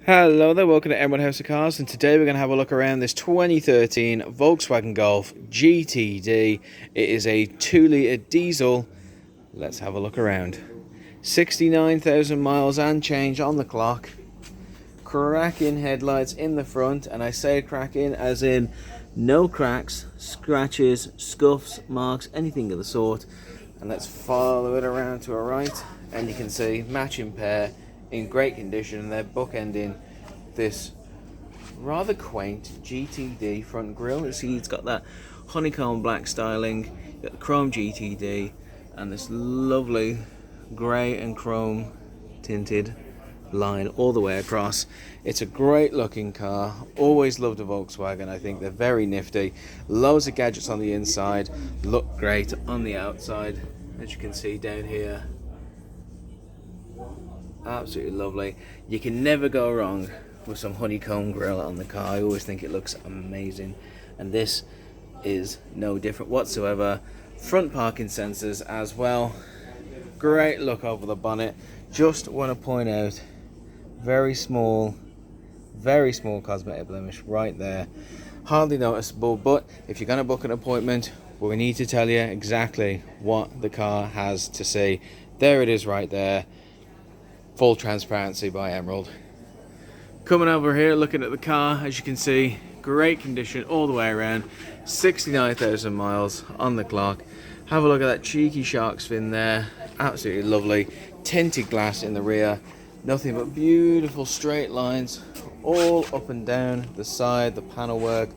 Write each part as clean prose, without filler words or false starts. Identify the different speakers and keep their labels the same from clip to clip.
Speaker 1: Hello there, welcome to M1 House of Cars, and today we're going to have a look around this 2013 Volkswagen Golf GTD. It is a 2-litre diesel. Let's have a look around. 69,000 miles and change on the clock. Cracking headlights in the front, and I say cracking as in no cracks, scratches, scuffs, marks, anything of the sort. And let's follow it around to our right, and you can see matching pair in great condition, and they're bookending this rather quaint GTD front grille. You see it's got that honeycomb black styling, got the chrome GTD, and this lovely grey and chrome tinted line all the way across. It's a great looking car. Always loved a Volkswagen. I think they're very nifty. Loads of gadgets on the inside, look great on the outside, as you can see down here. Absolutely lovely. You can never go wrong with some honeycomb grille on the car. I always think it looks amazing, and this is no different whatsoever. Front parking sensors as well. Great look over the bonnet. Just want to point out, very small cosmetic blemish right there. Hardly noticeable, but if you're going to book an appointment, we need to tell you exactly what the car has to say. There it is right there. Full transparency by Emerald. Coming over here, looking at the car, as you can see, great condition all the way around. 69,000 miles on the clock. Have a look at that cheeky shark's fin there. Absolutely lovely. Tinted glass in the rear. Nothing but beautiful straight lines all up and down the side, the panel work.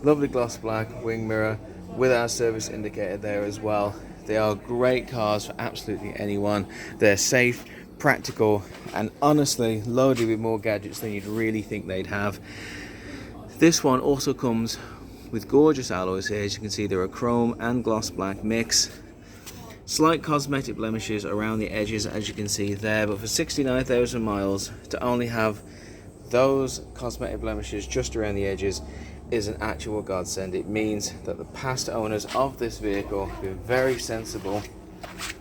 Speaker 1: Lovely gloss black wing mirror with our service indicator there as well. They are great cars for absolutely anyone. They're safe, practical, and honestly loaded with more gadgets than you'd really think they'd have. This one also comes with gorgeous alloys here. As you can see, they're a chrome and gloss black mix. Slight cosmetic blemishes around the edges, as you can see there, but for 69,000 miles to only have those cosmetic blemishes just around the edges is an actual godsend. It means that the past owners of this vehicle have been very sensible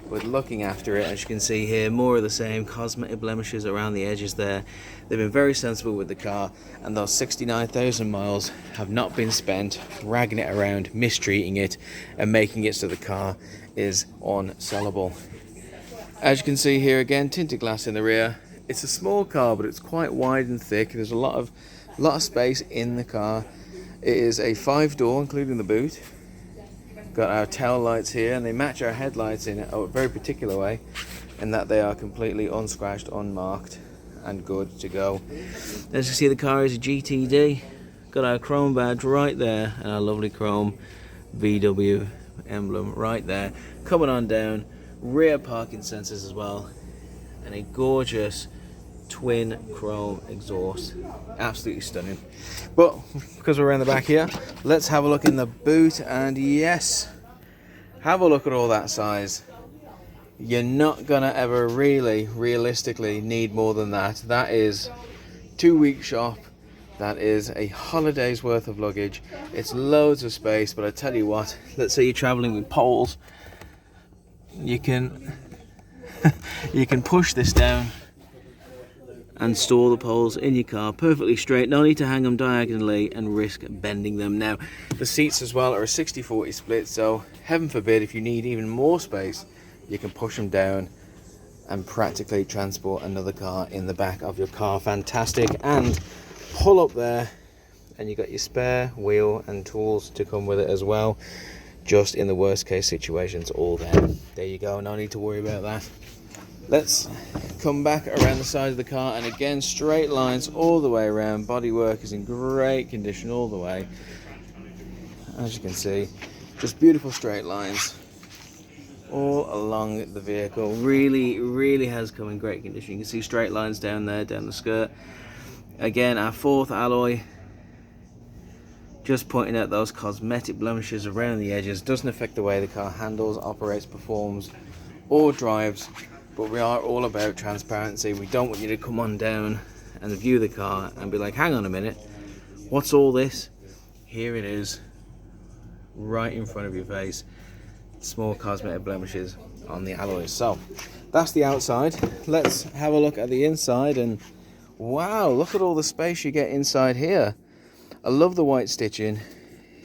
Speaker 1: with looking after it. As you can see here, more of the same cosmetic blemishes around the edges there. They've been very sensible with the car, and those 69,000 miles have not been spent ragging it around, mistreating it, and making it so the car is unsellable. As you can see here again, tinted glass in the rear. It's a small car, but it's quite wide and thick. There's a lot of space in the car. It is a 5-door, including the boot. Got our tail lights here, and they match our headlights in a very particular way, in that they are completely unscratched, unmarked, and good to go. As you see, the car is a GTD. Got our chrome badge right there, and our lovely chrome VW emblem right there. Coming on down, rear parking sensors as well, and a gorgeous twin chrome exhaust. Absolutely stunning. But because we're around the back here, let's have a look in the boot, and yes, have a look at all that size. You're not gonna ever really realistically need more than that. That is 2-week shop. That is a holiday's worth of luggage. It's loads of space, but I tell you what, let's say you're traveling with poles, you can you can push this down and store the poles in your car perfectly straight. No need to hang them diagonally and risk bending them. Now, the seats as well are a 60-40 split, so heaven forbid if you need even more space, you can push them down and practically transport another car in the back of your car. Fantastic. And pull up there, and you got your spare wheel and tools to come with it as well, just in the worst case situations, all there. There you go, no need to worry about that. Let's come back around the side of the car, and again, straight lines all the way around. Bodywork is in great condition all the way. As you can see, just beautiful straight lines all along the vehicle. Really has come in great condition. You can see straight lines down there, down the skirt. Again, our 4th alloy, just pointing out those cosmetic blemishes around the edges. Doesn't affect the way the car handles, operates, performs, or drives. But we are all about transparency. We don't want you to come on down and view the car and be like, hang on a minute, what's all this? Here it is, right in front of your face. Small cosmetic blemishes on the alloys. So that's the outside. Let's have a look at the inside and Wow, look at all the space you get inside here. I love the white stitching.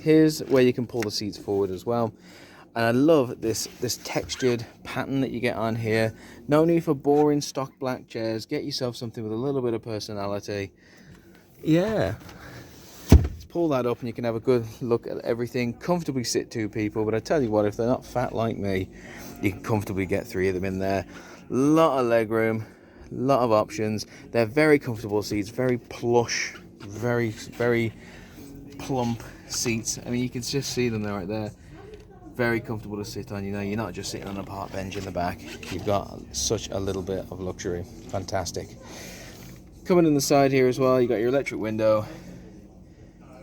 Speaker 1: Here's where you can pull the seats forward as well. And I love this textured pattern that you get on here. No need for boring stock black chairs. Get yourself something with a little bit of personality. Yeah. Let's pull that up and you can have a good look at everything. Comfortably sit 2 people, but I tell you what, if they're not fat like me, you can comfortably get 3 of them in there. Lot of leg room, lot of options. They're very comfortable seats, very plush, very plump seats. I mean, you can just see them there right there. Very comfortable to sit on. You know, you're not just sitting on a park bench in the back. You've got such a little bit of luxury. Fantastic. Coming in the side here as well, you got your electric window,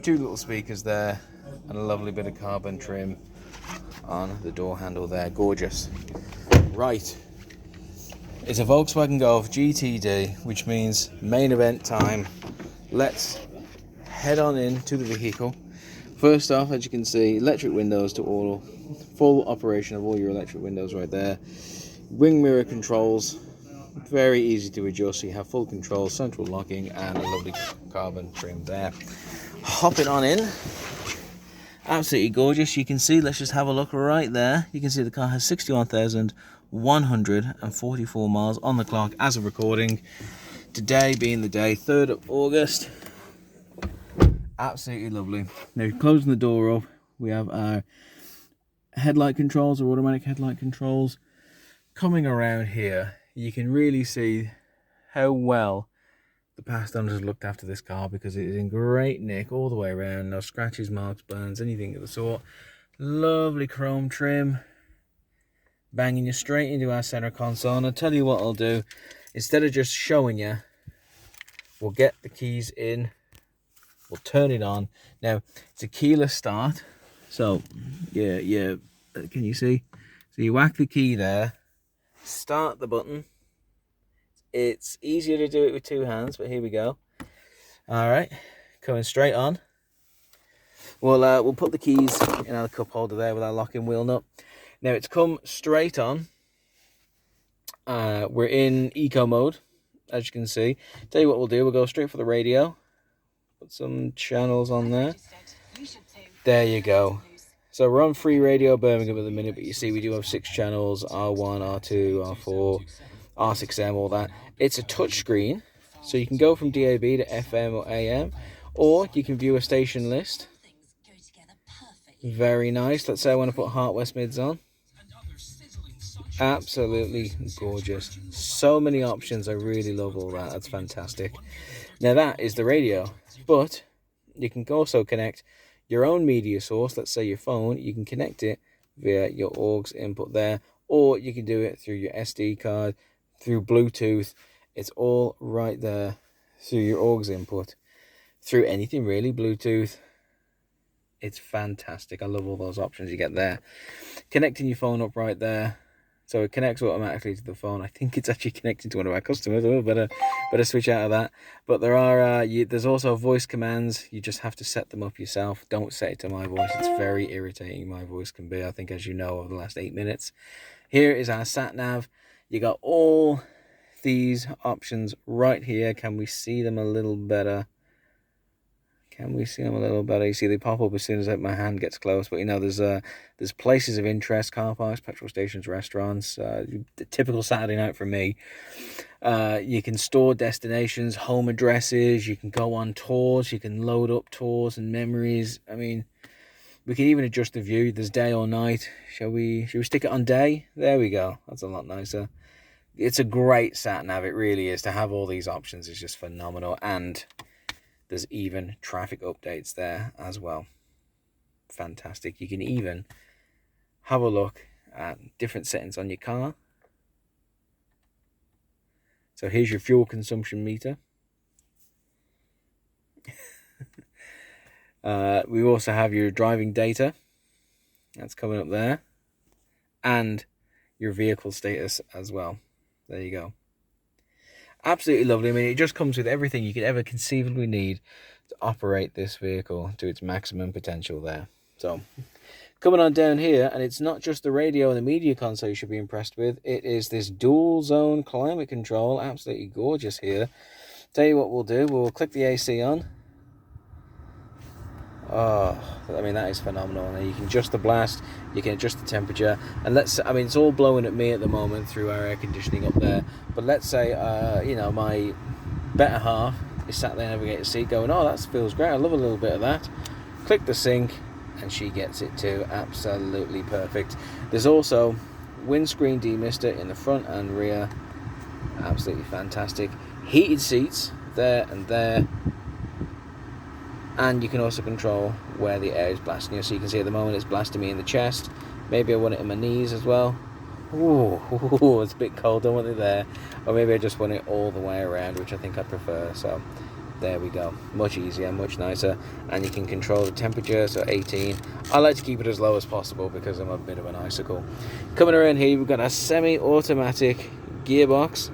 Speaker 1: 2 little speakers there, and a lovely bit of carbon trim on the door handle there. Gorgeous. Right, it's a Volkswagen Golf GTD, which means main event time. Let's head on into the vehicle. First off, as you can see, electric windows to all, full operation of all your electric windows right there. Wing mirror controls, very easy to adjust, so you have full control, central locking, and a lovely carbon trim there. Hopping on in, absolutely gorgeous. You can see, let's just have a look right there. You can see the car has 61,144 miles on the clock as of recording. Today being the day, 3rd of August. Absolutely lovely. Now, closing the door up, we have our headlight controls, or automatic headlight controls. Coming around here, you can really see how well the past owners looked after this car, because it is in great nick all the way around. No scratches, marks, burns, anything of the sort. Lovely chrome trim, banging you straight into our center console. And I'll tell you what I'll do, instead of just showing you, we'll get the keys in, we'll turn it on. Now, it's a keyless start, so yeah, can you see? So you whack the key there, start the button. It's easier to do it with 2 hands, but here we go. All right, coming straight on. We'll put the keys in our cup holder there with our locking wheel nut. Now, it's come straight on. We're in eco mode, as you can see. Tell you what we'll do, we'll go straight for the radio. Put some channels on there. There you go. So we're on free radio Birmingham at the minute, but you see we do have 6 channels, R1, R2, R4, R6M, all that. It's a touch screen, so you can go from DAB to FM or AM, or you can view a station list. Very nice. Let's say I want to put Heart West Mids on. Absolutely gorgeous. So many options. I really love all that. That's fantastic. Now that is the radio, but you can also connect your own media source. Let's say your phone. You can connect it via your aux input there, or you can do it through your SD card, through Bluetooth. It's all right there through your aux input, through anything really, Bluetooth. It's fantastic. I love all those options you get there. Connecting your phone up right there, so it connects automatically to the phone. I think it's actually connecting to one of our customers. Oh, better switch out of that. But there are there's also voice commands. You just have to set them up yourself. Don't set it to my voice. It's very irritating. My voice can be, I think, as you know, over the last 8 minutes. Here is our sat nav. You got all these options right here. Can we see them a little better? You see they pop up as soon as my hand gets close. But you know, there's places of interest: car parks, petrol stations, restaurants. The typical Saturday night for me. You can store destinations, home addresses. You can go on tours. You can load up tours and memories. I mean, we can even adjust the view. There's day or night. Shall we stick it on day? There we go. That's a lot nicer. It's a great sat nav. It really is. To have all these options is just phenomenal. And there's even traffic updates there as well. Fantastic. You can even have a look at different settings on your car. So here's your fuel consumption meter. We also have your driving data. That's coming up there. And your vehicle status as well. There you go. Absolutely lovely. I mean, it just comes with everything you could ever conceivably need to operate this vehicle to its maximum potential there. So, coming on down here, and it's not just the radio and the media console you should be impressed with. It is this dual zone climate control. Absolutely gorgeous here. Tell you what we'll do, we'll click the AC on. Oh, I mean, that is phenomenal. Now you can adjust the blast, you can adjust the temperature, and I mean, it's all blowing at me at the moment through our air conditioning up there, but let's say, you know, my better half is sat there in the navigator seat going, oh, that feels great, I love a little bit of that. Click the sync, and she gets it too. Absolutely perfect. There's also windscreen demister in the front and rear. Absolutely fantastic. Heated seats there and there. And you can also control where the air is blasting you. So you can see at the moment it's blasting me in the chest. Maybe I want it in my knees as well. Ooh, it's a bit cold, don't want it there. Or maybe I just want it all the way around, which I think I prefer. So there we go. Much easier, much nicer. And you can control the temperature, so 18. I like to keep it as low as possible because I'm a bit of an icicle. Coming around here, we've got a semi-automatic gearbox.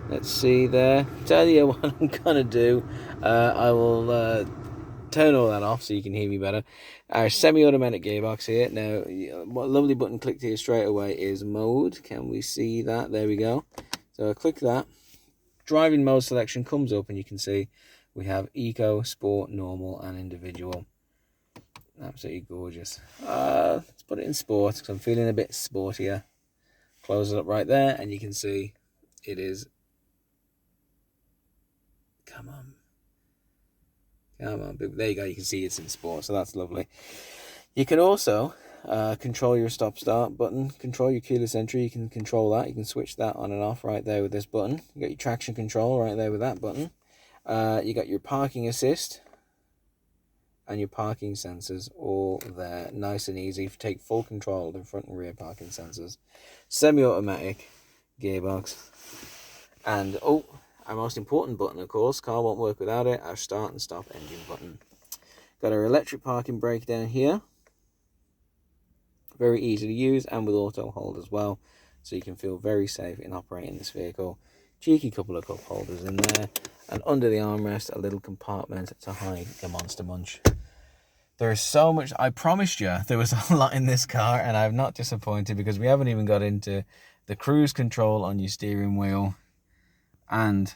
Speaker 1: Let's see there. Tell you what I'm going to do. I will... turn all that off so you can hear me better. Our semi-automatic gearbox here. Now, what lovely button clicked here straight away is mode. Can we see that? There we go. So I click that. Driving mode selection comes up and you can see we have eco, sport, normal and individual. Absolutely gorgeous. Let's put it in sport because I'm feeling a bit sportier. Close it up right there and you can see it is... Come on. There you go, you can see it's in sport, so that's lovely. You can also control your stop-start button, control your keyless entry, you can control that, you can switch that on and off right there with this button. You got your traction control right there with that button. You got your parking assist and your parking sensors all there, nice and easy. Take full control of the front and rear parking sensors. Semi-automatic gearbox. And, oh, our most important button, of course, car won't work without it, our start and stop engine button. Got our electric parking brake down here. Very easy to use and with auto hold as well. So you can feel very safe in operating this vehicle. Cheeky couple of cup holders in there. And under the armrest, a little compartment to hide your Monster Munch. There is so much. I promised you there was a lot in this car and I'm not disappointed because we haven't even got into the cruise control on your steering wheel. And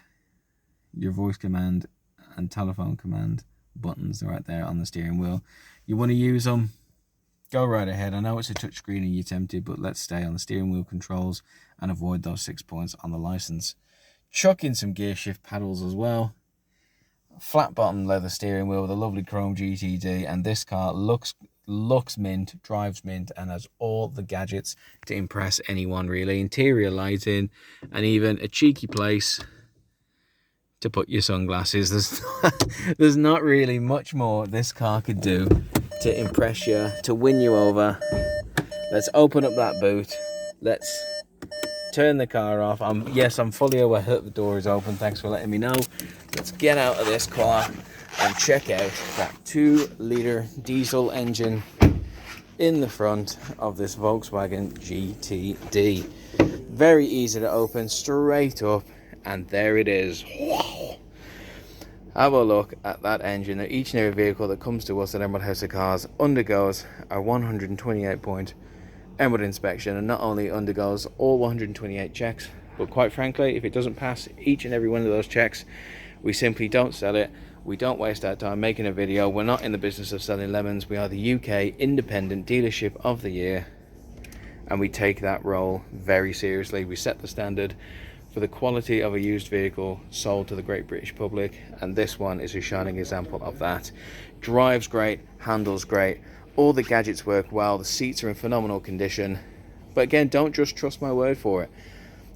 Speaker 1: your voice command and telephone command buttons right there on the steering wheel. You want to use them, go right ahead. I know it's a touchscreen and you're tempted, but let's stay on the steering wheel controls and avoid those 6 points on the license. Chuck in some gear shift paddles as well. Flat bottom leather steering wheel with a lovely chrome GTD, and this car looks mint, drives mint, and has all the gadgets to impress anyone really. Interior lighting and even a cheeky place to put your sunglasses. There's not really much more this car could do to impress you, to win you over. Let's open up that boot. Let's turn the car off. Yes, I'm fully aware that the door is open. Thanks for letting me know. Let's get out of this car and check out that 2-litre diesel engine in the front of this Volkswagen GTD. Very easy to open, straight up, and there it is. Wow. Have a look at that engine. Now, each and every vehicle that comes to us at Emerald House of Cars undergoes a 128-point Emerald inspection, and not only undergoes all 128 checks, but quite frankly, if it doesn't pass each and every one of those checks, we simply don't sell it. We don't waste our time making a video. We're not in the business of selling lemons. We are the UK Independent Dealership of the Year, and we take that role very seriously. We set the standard for the quality of a used vehicle sold to the great British public, and this one is a shining example of that. Drives great, handles great, all the gadgets work well, the seats are in phenomenal condition. But again, don't just trust my word for it.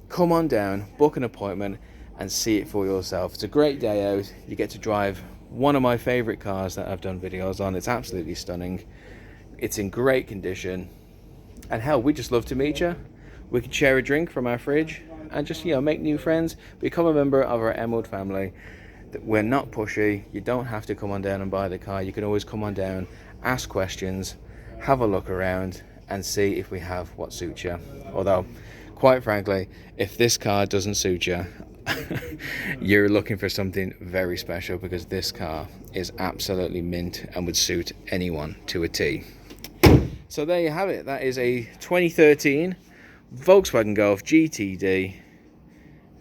Speaker 1: Come on down, book an appointment, and see it for yourself. It's a great day out. You get to drive one of my favorite cars that I've done videos on. It's absolutely stunning. It's in great condition. And hell, we just love to meet you. We could share a drink from our fridge and just, you know, make new friends. Become a member of our Emerald family. We're not pushy. You don't have to come on down and buy the car. You can always come on down, ask questions, have a look around, and see if we have what suits you. Although, quite frankly, if this car doesn't suit you, you're looking for something very special, because this car is absolutely mint and would suit anyone to a T. So there you have it. That is a 2013 Volkswagen Golf GTD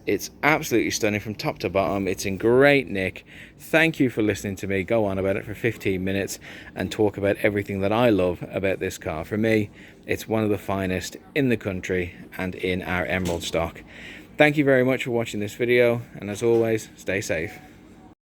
Speaker 1: It's absolutely stunning from top to bottom. It's in great nick. Thank you for listening to me go on about it for 15 minutes and talk about everything that I love about this car. For me, it's one of the finest in the country and in our Emerald stock. Thank you very much for watching this video, and as always, stay safe.